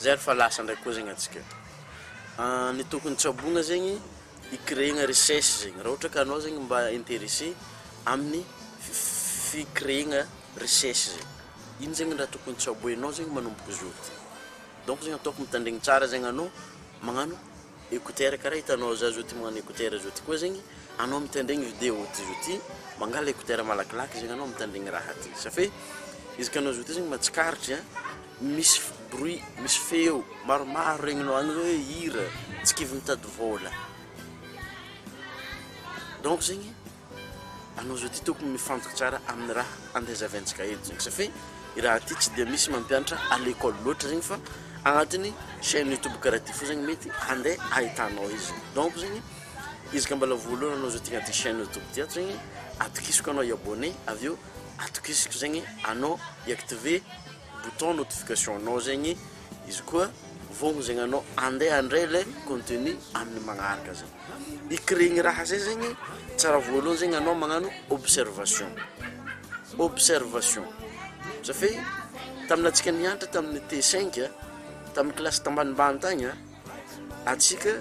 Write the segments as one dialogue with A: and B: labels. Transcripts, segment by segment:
A: zay fa lasa ndraiky koa zegny atsika ny tokony tsabogna zegny i-créer recherche zegny raha ohatra ka anao zegny mba intéressé amin'ny fi-créer recherche zegny iny zegny raha tokony tsaboinao zegny manomboka zoty donc zegny ataoko mitandregny tsara zegny anao magnano écouteur karaha hitanao za zoty magnano écouteur zoty koa zegny anao mitandregny vidéo ty zoty mangala écouteur malakilaky zegny anao mitandregny raha ty safe izy ka anao zoty zegny matsikaritry misy bruit misy feo maromaro regninao agny zao hoe hira tsy kivy mitady vola donc zegny anao zoty tokony mifantoka tsara amin'ny raha andezaventsika eto zegny safe i raha ty tsy dia misy mampianatra à l'école loatra zegny fa agnatiny chaîne YouTube karaha ty fo zegny mety andeha ahitanao izy donc zegny izy ka mbala voalohany anao zoty agnaty chaîne YouTube ty ato zegny atokisiko anao i-abonné avy eo atokisiko zegny anao i-activer bouton notification anao zegny izy koa vogno zegny anao andeha andray le contenu amin'ny magnaraka zegny i-créer raha zay zegny tsara voalohany zegny anao magnano observation safe taminatsika nianatra tamin'ny T5 tamin'ny classe tambanimbany tagny atsika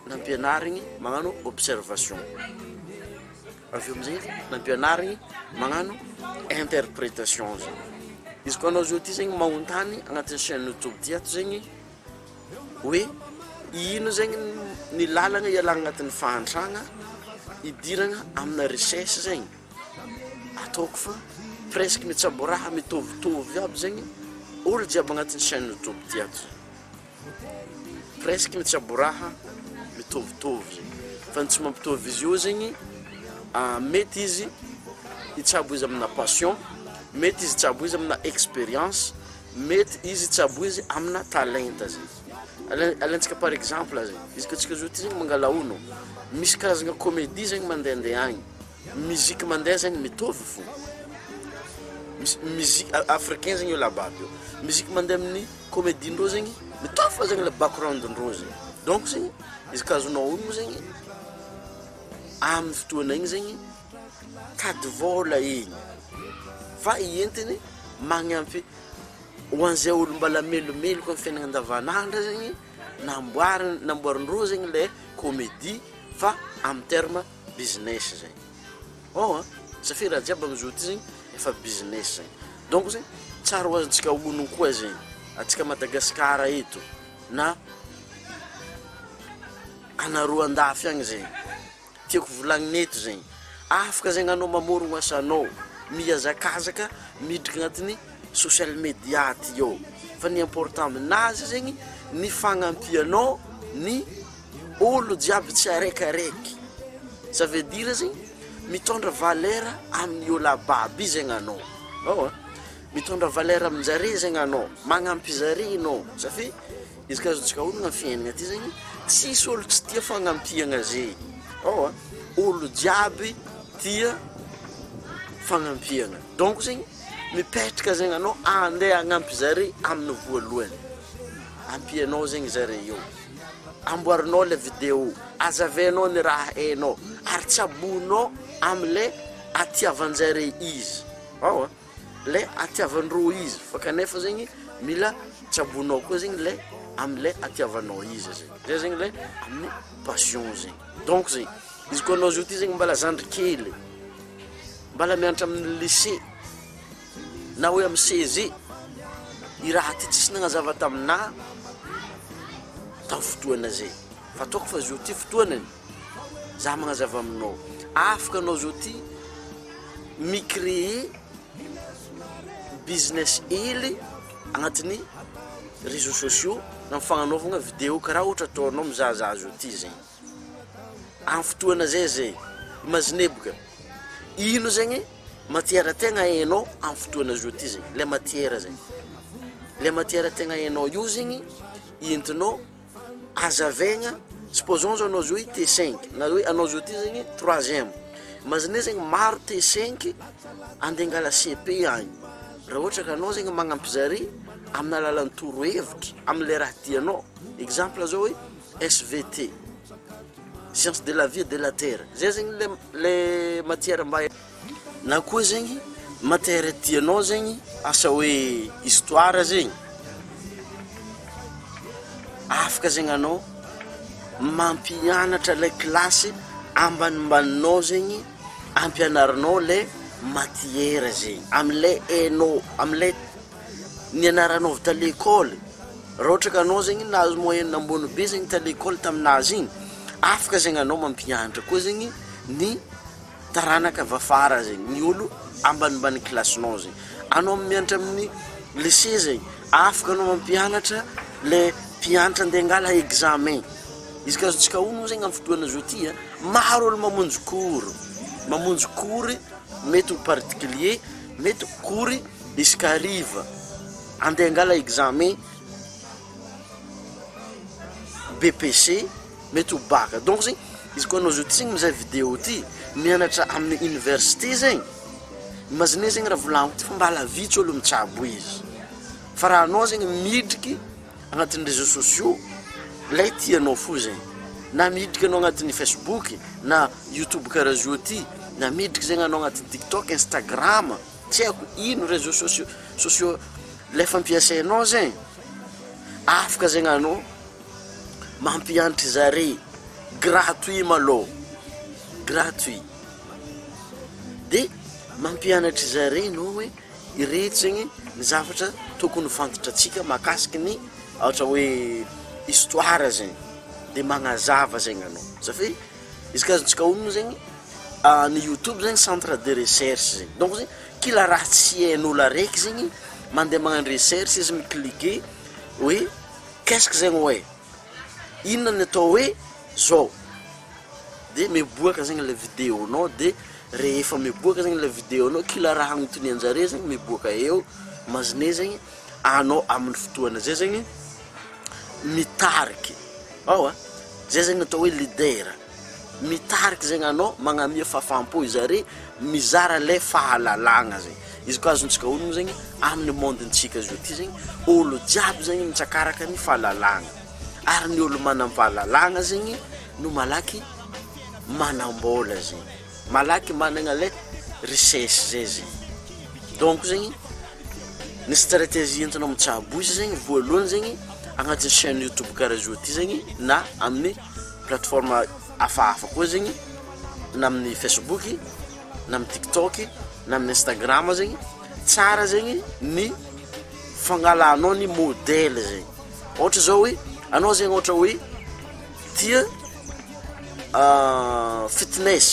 A: nampianarigny magnano observation avy eo amizay nampianarigny magnano interprétation zegny izy koa anao zoty zegny mahontany agnatin'ny chaîne YouTube ty ato zegny hoe ino zegny ny lalagna ialagna agnatin'ny fahantragna idiragna amina recherche zegny ataoko fa presque mitsabo raha mitovitovy aby zegny olo jiaby agnatin'ny chaîne YouTube ty ato presque mitsabo raha mitovitovy zegny fa ny tsy mampitovy izy io zegny mety izy itsabo izy amina passion mety izy tsabo izy amina expérience mety izy tsabo izy amina talenta zegny alantsika par exemple zegny izy ka tsika zoty zegny mangala ono misy karazagna comédie zegny mandehandeha agny musique mandeha zegny mitovy fo musique africain zegny io lababy io musique mandeha amin'ny comédie ndreo zegny mitovy fa zegny le background ndreo zegny donc zegny izy ka azonao ono zegny amin'ny fotoana igny zegny tady vola igny fa ientiny magnampy hoan'izay olo mbala melomelo koa fiainagna andavanandra zegny namboarindreo zegny le comédie fa amin'ny terme business zegny safi raha jiaby amizoty zegny efa business zegny donc zegny tsara ho azontsika ono koa zegny atsika Madagasikara eto na anaro andafy agny zegny tiako volagniny eto zegny afaka zegny anao mamorogno asanao miazakazaka midriky agnatin'ny social media ty eo fa ny important aminazy zegny ny fagnampianao ny olo jiaby tsy araikaraiky ça veut dire zegny mitondra valeur amin'ny olo ababy zegny anao mitondra valeur aminjare zegny anao magnampy zare anao safi izy ka azontsika ologna amin'ny fiainagna ty zegny tsisy olo tsy tia fagnampiagna zegny olo jiaby tia fagnampiagna donc zegny mipetraka zegny anao andeha agnampy zare amin'ny voalohany ampianao zegny zare io amboarinao le vidéo azavenao ny raha hainao ary tsabonao am'le atiavanjare izy le atiavandreo izy fa kanefa zegny mila tsabonao koa zegny le am'le atiavanao izy zegny zay zegny le amin'ny passion zegny donc zegny izy koa anao zoty zegny mbala zandry kely mbala mianatra amin'ny lycée na hoe amin'ny CG i raha ty tsisy nagnazava taminah tamin'ny fotoana zay fa ataoko fa zoty fotoanany za magnazava aminao afaka anao zoty micréer business hely agnatin'ny réseaux sociaux na mifagnanaovagna vidéo karaha ohatra ataonao mizahazaha zoty zegny amin'ny fotoana zay imagineboka ino zegny matière tegna hainao amin'ny fotoana zoty zegny le matière tegna hainao io zegny entinao azavaigna supposons zao anao zoy T5 na hoe anao zoty zegny 3e imagine zegny maro T5 andengala CP agny raha ohatra ka anao zegny magnampy zare amin'ny alalan'ny torohevitra amin'le raha tianao exemple zao hoe SVT science de la vie et de la terre zay zegny le matière mba na koa zegny matière tianao zegny asa hoe histoire zegny afaka zegny anao mampianatra le klasy ambanimbaninao zegny ampianarinao le matière zegny amle hainao amle nianaranao ta l'école raha ohatra ka anao zegny nahazo moyenne ambony be zegny ta l'école taminazy igny afaka zegny anao mampianatra koa zegny ny taranaka vafara zegny ny olo ambanimbany klassinao zegny anao mianatra amin'ny lycée zegny afaka anao mampianatra le mpianatra andeha angala examen izy ka azontsika ono zegny amin'ny fotoana zao ty maro olo mamonjy cours mety particulier mety cours isaka riva andeha angala examen BPC mety bac donc zegny izy koa anao zao ty zegny mizaha vidéo ty mianatra amin'ny université zegny imagine zegny raha volagno ty fa mbala vitsy olo mitsabo izy fa raha anao zegny midriky agnatin'ny réseaux sociaux lay tianao fo zegny na midriky anao agnatin'ny Facebook na YouTube karaha zao ty na midriky zegny anao agnatin'ny TikTok Instagram tsy haiko ino réseaux sociaux le fampiasainao zegny afaka zegny anao mampianatra zare gratuit malo gratuit de mampianatra zare no hoe ireto zegny ny zavatra tokony fantatratsika mahakasiky ny ohatra hoe histoire zegny de magnazava zegny anao zafy izy ka azontsika ono zegny ny YouTube zegny centre de recherche zegny donc zegny kila raha tsy hain'olo araiky zegny mandeha magnano recherche izy micliquer hoe qu'est-ce que zegny hoe inona ny atao hoe zao de miboaka zegny le vidéo nao de rehefa miboaka zegny le vidéo nao kila raha agnotony anjare zegny miboaka eo mazine zegny anao amin'ny fotoana zay zegny mitariky zay zegny atao hoe leader mitariky zegny anao magnamia fafampo izare mizara le fahalalagna zegny izy koa azontsika ono zegny amin'ny mondentsika zao ty zegny olo jiaby zegny mitsakaraka ny fahalalagna ary ny olo manam-pahalalagna zegny no malaky manambola zegny malaky managna le richesse zay zegny donc zegny ny stratégie entinao mitsabo izy zegny voalohany zegny agnatin'ny chaîne YouTube karaha zao ty zegny na amin'ny plateforme hafahafa koa zegny na amin'ny Facebook na amin'ny TikTok na amin'ny Instagram zegny tsara zegny ny fangalanao ny modèle zegny ohatra zao hoe anao zegny ohatra hoe tia fitness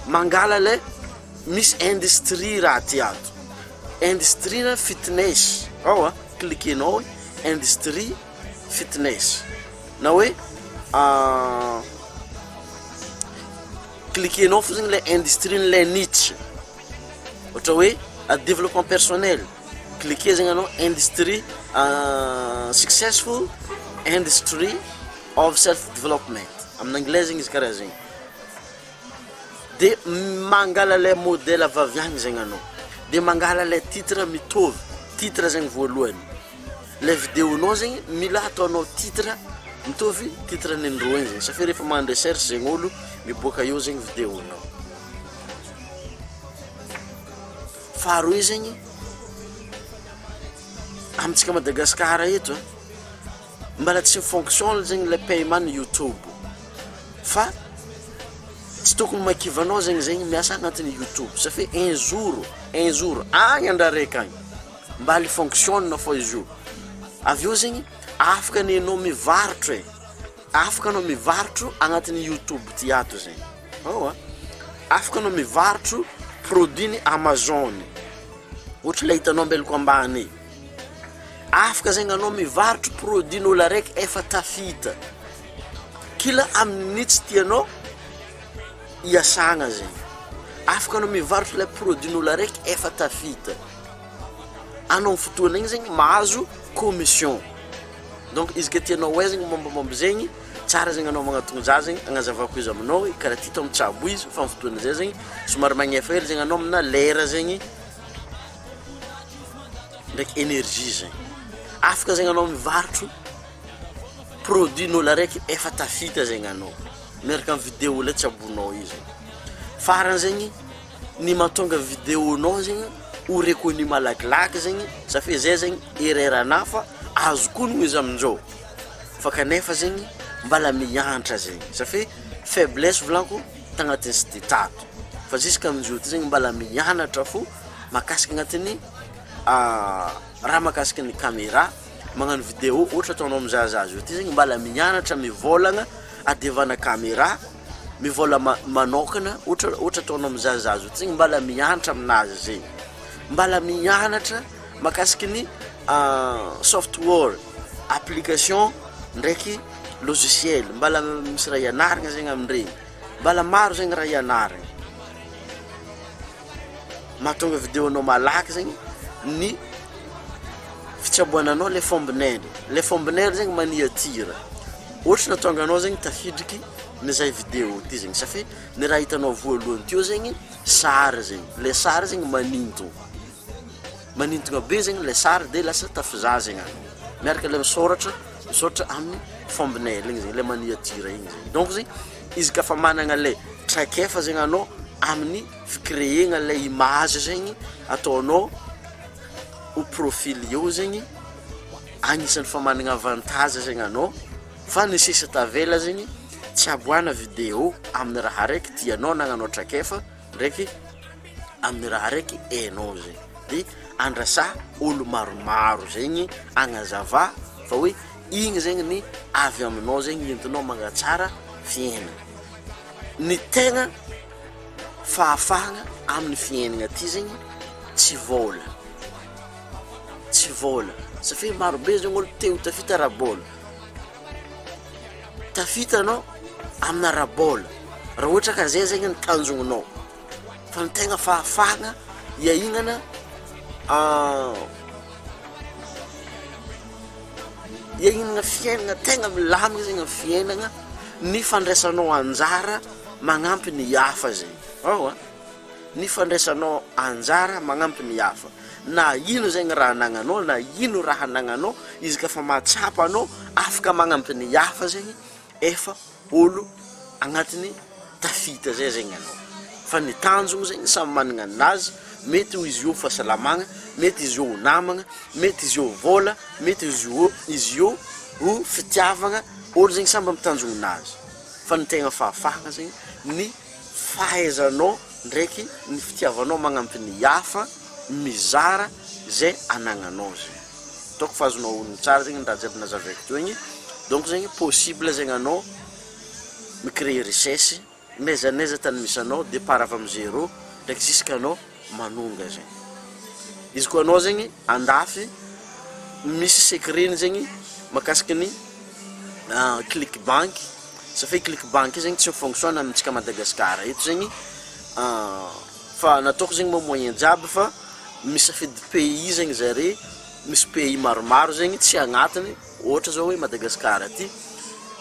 A: mangala le misy industrie raha ty ato industrie na fitness cliquenao industrie fitness na hoe cliquenao fo zegny le industrie le niche ohatra hoe développement personnel cliquer zegny anao industrie successful industry of self development amin'ny anglais zegny izy karaha zegny de mangala le modèle avaviagny zegny anao de mangala le titre mitovy titre zegny voalohany le vidéo nao zegny mila ataonao titre mitovy titre ny androany zegny safy rehefa magnano recherche zegny olo miboaka eo zegny vidéo nao faharoy zegny amintsika Madagasikara eto mbala tsy fonctionne zegny le paiement ny YouTube fa tsy tokony makivanao zegny miasa agnatin'ny YouTube safy un jour agny andraraiky agny mbala fonctionne fo izy io aveo zegny afaka ny anao mivarotro afaka anao mivarotro agnatin'ny YouTube ty ato zegny afaka anao mivarotro produit ny Amazon ohatra le hitanao ambelako ambany afaka zegny anao mivarotro produit n'olo araiky efa tafita kila amin'ny tsy tianao iasagna zegny afaka anao mivarotro le produit n'olo araiky efa tafita anao fotoana igny zegny mahazo commission donc izy ke tianao hoe zegny mombamomba zegny tsara zegny anao magnatony za zegny agnazavako izy aminao karaha ty mitsabo izy fa fotoana zay zegny somary magnefa hely zegny anao amina lera zegny ndraiky énergie zegny afaka zegny anao mivarotro produit n'olo araiky efa tafita zegny anao miaraka amin'ny vidéo le tsabonao izy farany zegny ny mahatonga vidéo nao zegny ho reconnu malakilaky zegny safy zay zegny erreur fa azo koa no izy amin'izao fa kanefa zegny mbala mianatra zegny satria faiblesse volanko tagnatin'ny sy de tato fa jusqu'à amin'izao ty zegny mbala mianatra fo makasika agnatin'ny raha makasika ny caméra magnano vidéo ohatra ataonao mizahazaha zio ty zegny mbala mianatra mivolagna adevana caméra mivola manokana ohatra ataonao mizahazaha zio ty zegny mbala mianatra aminazy zegny mbala mianatra makasika ny software application ndraiky logiciel mbala misy raha ianaragna zegny amindregny mbala maro zegny raha ianaragna mahatonga vidéonao malaky zegny ny fitsaboananao le thumbnail zegny maniatira ohatra natonga anao zegny tafidriky nizay vidéo ty zegny satria ny raha hitanao voalohany teo zegny sary zegny le sary zegny manintogna be zegny le sary de lasa tafizaha zegny anao miaraka le misoratra amin'ny thumbnail igny zegny le maniatira igny zegny donc zegny izy ka fa managna le traikefa zegny anao amin'ny fikréena le image zegny ataonao au profil eo zegny agnisan'ny fa managna avantage zegny anao fa ny sisa tavela zegny tsy aboana vidéo amin'ny raha raiky tianao nagnanao traikefa ndraiky amin'ny raha raiky hainao zegny de andrasa olo maromaro zegny agnazava fa hoe igny zegny ny avy aminao zegny entinao magnatsara fiainana ny tegna fahafahagna amin'ny fiainana ty zegny tsy vola satria marobe zegny olo teo tafita rabola tafitanao amina rabola raha ohatra ka zay zegny ny tanjognonao fa ny tegna fahafahagna iainana iainana fiainana tegna milamina zegny fiainana ny fandraisanao anjara magnampy ny hafa zegny ny fandraisanao anjara magnampy ny hafa na ino zegny raha anagnanao na ino raha anagnanao izy ka fa matsapa anao afaka magnampy ny hafa zegny efa olo agnatin'ny tafita zay zegny anao fa ny tanjogno zegny samy managna anazy mety izy io fahasalamagna mety izy io namagna mety izy io vola mety izy io ho fitiavagna olo zegny samby mitanjogno anazy fa ny tegna fahafahagna zegny ny fahaizanao ndraiky ny fitiavanao magnampy ny hafa mizara zay anagnanao zegny toko fazonao olo tsara zegny raha jiaby nazavaiko teo igny donc zegny possible zegny anao micréer richesse mezaneza tany misy anao départ avy amy zéro ndraiky jusqu'anao manonga zegny izy koa anao zegny andafy misy secret zegny makasiky ny click bank satria click bank zegny tsy fonctionne amintsika Madagasikara eto zegny fa nataoko zegny moyen jiaby fa misafidy pays zegny zare misy pays maromaro zegny tsy agnatiny ohatra zao hoe Madagasikara ty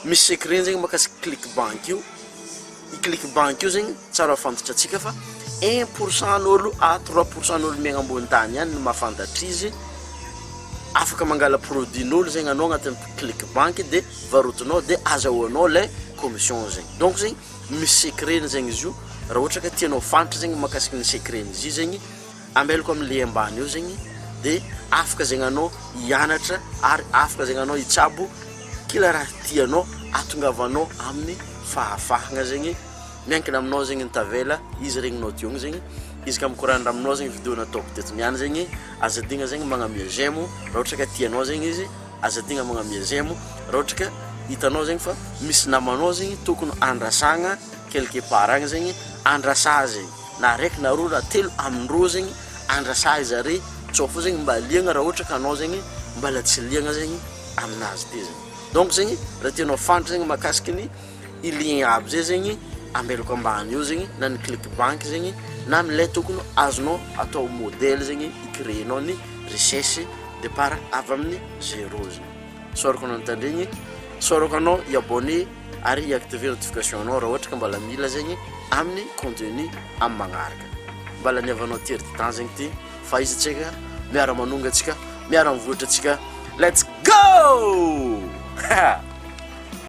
A: misy secret zegny makasiky click bank io i click bank io zegny tsara fantatra atsika fa 1% n'olo à 3% n'olo miagna ambony tany ihany no mahafantatra izy afaka mangala produit n'olo zegny anao agnatin'ny click bank de varotinao de azahoanao le commission zegny donc zegny misy secret zegny izy io raha ohatra ka tianao fantatra zegny makasiky ny secret izy zegny ambelako amin'ny le ambany io zegny de afaka zegny anao hianatra ary afaka zegny anao hitsabo kila raha tianao atongavanao amin'ny fahafahagna zegny miankina aminao zegny ny tavela izy regninao tiogny zegny izy ka mikorandra aminao zegny vidéo nataoko teto niany zegny azadigna zegny magnamia j'aime raha ohatra ka tianao zegny izy azadigna magnamia j'aime raha ohatra ka hitanao zegny fa misy namanao zegny tokony andrasagna quelque part agny zegny andrasa zegny na raiky na roa na telo amindroa zegny andrasa zare tsofo zegny mba liagna raha ohatra ka anao zegny mbala tsy liagna zegny aminazy ty zegny donc zegny raha tianao fantatra zegny makasiky ny i lien aby zay zegny ambelako ambany io zegny na ny click bank zegny na am'lay tokony azonao atao modèle zegny icréenao ny richesse départ avy amin'ny zéro zegny sorako anao nitandregny sorako anao iabonné ary iactiver notification anao raha ohatra ka mbala mila zegny amin'ny contenu amin'ny magnaraka mbala niavanao THIERRY Titan zegny ty fa izy tsika miara manonga atsika miara mivoatra atsika let's go